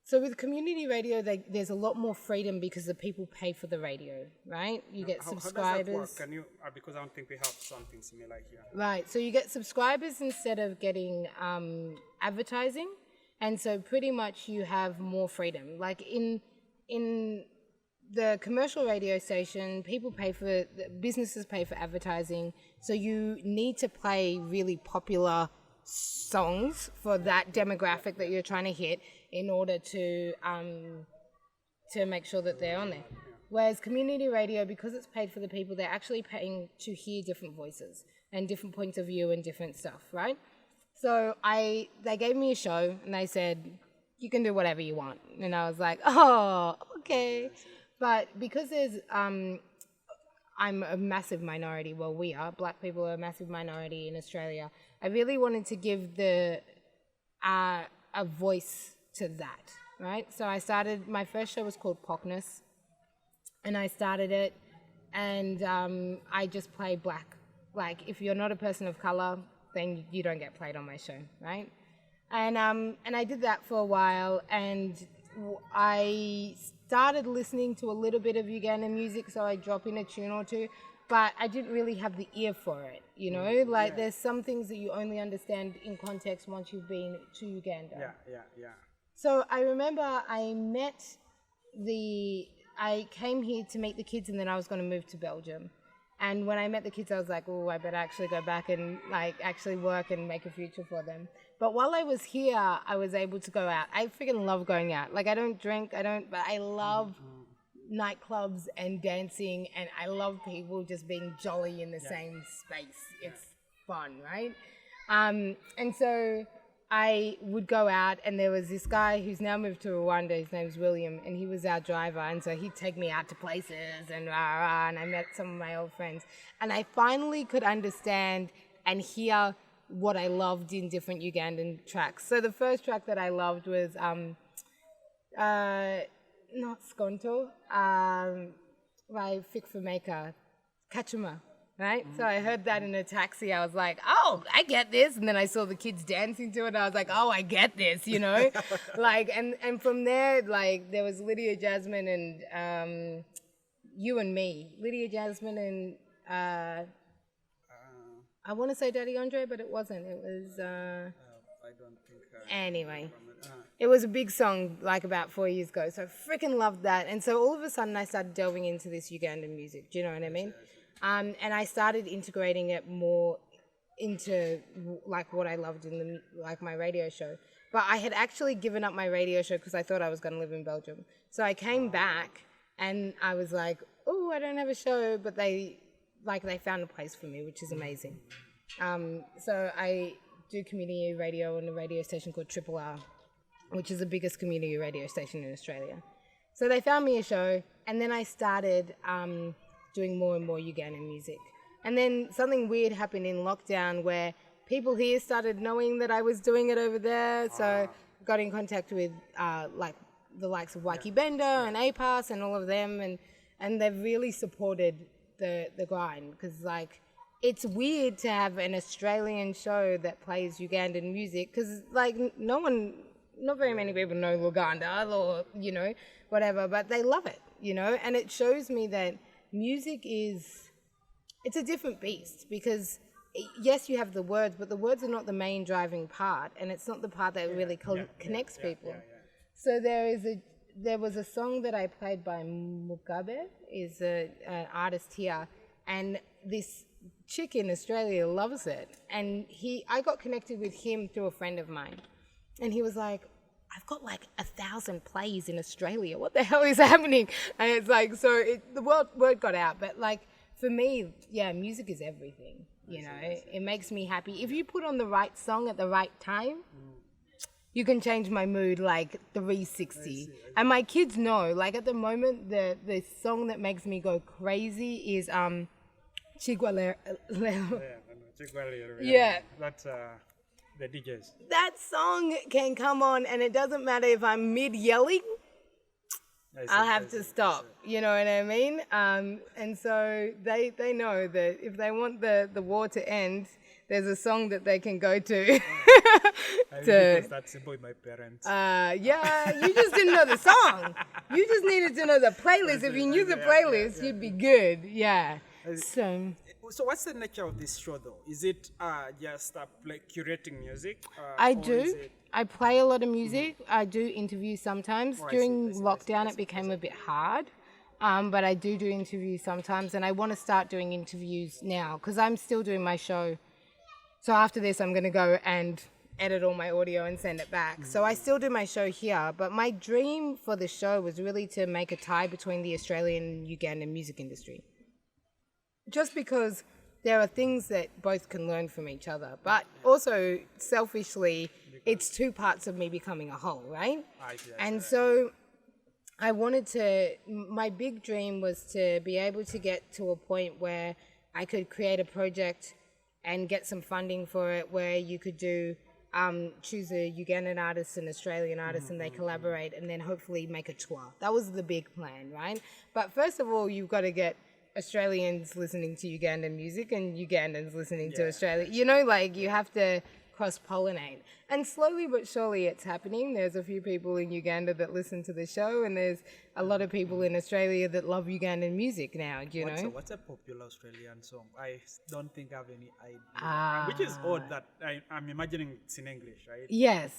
So with community radio, there's a lot more freedom because the people pay for the radio, right? You get subscribers. How does that work? Can you, because I don't think we have something similar here. Right, so you get subscribers instead of getting advertising, and so pretty much you have more freedom. Like in the commercial radio station, businesses pay for advertising, so you need to play really popular songs for that demographic that you're trying to hit in order to make sure that they're on there. Whereas community radio, because it's paid for the people, they're actually paying to hear different voices and different points of view and different stuff, right? So they gave me a show and they said, you can do whatever you want. And I was like, oh, okay. But because I'm a massive minority, well, we are, black people are a massive minority in Australia, I really wanted to give a voice to that, right? So my first show was called Pockness, and I started it, and I just play black. Like, if you're not a person of color, then you don't get played on my show, right? And I did that for a while, and I started listening to a little bit of Ugandan music, so I drop in a tune or two, but I didn't really have the ear for it, you know? Like, there's some things that you only understand in context once you've been to Uganda. Yeah. So I remember I came here to meet the kids, and then I was going to move to Belgium. And when I met the kids, I was like, oh, I better actually go back and like actually work and make a future for them. But while I was here, I was able to go out. I freaking love going out. Like, I don't drink, but I love nightclubs and dancing, and I love people just being jolly in the same space. It's fun, right? And so I would go out, and there was this guy who's now moved to Rwanda. His name's William, and he was our driver. And so he'd take me out to places and and I met some of my old friends. And I finally could understand and hear what I loved in different Ugandan tracks. So the first track that I loved was not Skonto, by Fikfumeka, Kachuma. Right? So I heard that in a taxi. I was like, oh, I get this. And then I saw the kids dancing to it. And I was like, oh, I get this, you know? Like, and from there, like, there was Lydia Jasmine and You and Me. Lydia Jasmine and I want to say Daddy Andre, but it wasn't. It was... I don't think... anyway. It was a big song, like, about 4 years ago. So I freaking loved that. And so all of a sudden I started delving into this Ugandan music. Do you know what I mean? And I started integrating it more into like what I loved in my radio show. But I had actually given up my radio show because I thought I was going to live in Belgium. So I came back and I was like, oh, I don't have a show, but they found a place for me, which is amazing. So I do community radio on a radio station called Triple R, which is the biggest community radio station in Australia. So they found me a show, and then I started doing more and more Ugandan music. And then something weird happened in lockdown where people here started knowing that I was doing it over there. So I got in contact with like the likes of Waiki Bender and APAS and all of them, and they've really supported the grind, because like it's weird to have an Australian show that plays Ugandan music, because like not very many people know Luganda or, you know, whatever, but they love it, you know, and it shows me that music it's a different beast, because yes, you have the words, but the words are not the main driving part, and it's not the part that really connects people. So there was a song that I played by Mugabe, is an artist here, and this chick in Australia loves it, and I got connected with him through a friend of mine, and he was like, I've got like 1,000 plays in Australia. What the hell is happening? And it's like, so the word got out. But like for me, yeah, music is everything. You know, it makes me happy. If you put on the right song at the right time, you can change my mood like 360. And my kids know. Like at the moment, the song that makes me go crazy is Chigwalero. Yeah. That's the DJs. That song can come on, and it doesn't matter if I'm mid-yelling. I'll have to stop. You know what I mean? And so they know that if they want the war to end, there's a song that they can go to. Because that's by my parents. Yeah, you just didn't know the song. You just needed to know the playlist. If you knew the playlist, you'd be good. Yeah. So what's the nature of this show, though? Is it just curating music? I or do. is it- I play a lot of music. I do interviews sometimes. I see, During I see, lockdown, it became a bit hard. But I do interviews sometimes, and I want to start doing interviews now because I'm still doing my show. So after this, I'm going to go and edit all my audio and send it back. So I still do my show here, but my dream for the show was really to make a tie between the Australian and Ugandan music industry. Just because there are things that both can learn from each other, but also selfishly, it's two parts of me becoming a whole, right? And so I wanted to, my big dream was to be able to get to a point where I could create a project and get some funding for it where you could do, choose a Ugandan artist and Australian artist and they collaborate and then hopefully make a tour. That was the big plan, right? But first of all, you've got to get Australians listening to Ugandan music and Ugandans listening to Australia. You know, like you have to cross-pollinate. And slowly but surely it's happening. There's a few people in Uganda that listen to the show and there's a lot of people in Australia that love Ugandan music now, you know? What's a popular Australian song? I don't think I have any idea. Which is odd that I'm imagining it's in English, right? Yes.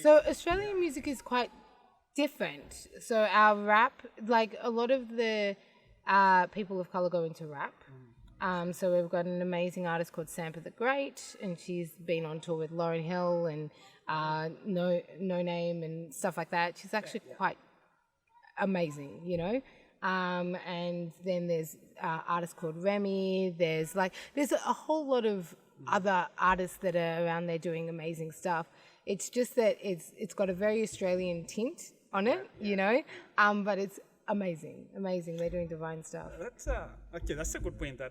So Australian music is quite different. So our rap, like a lot of the people of colour go into rap. So we've got an amazing artist called Sampa the Great, and she's been on tour with Lauryn Hill and No Name and stuff like that. She's actually quite amazing, you know. And then there's artists called Remy. There's a whole lot of other artists that are around there doing amazing stuff. It's just that it's got a very Australian tint on it, you know. But it's amazing. They're doing divine stuff. That's a good point. That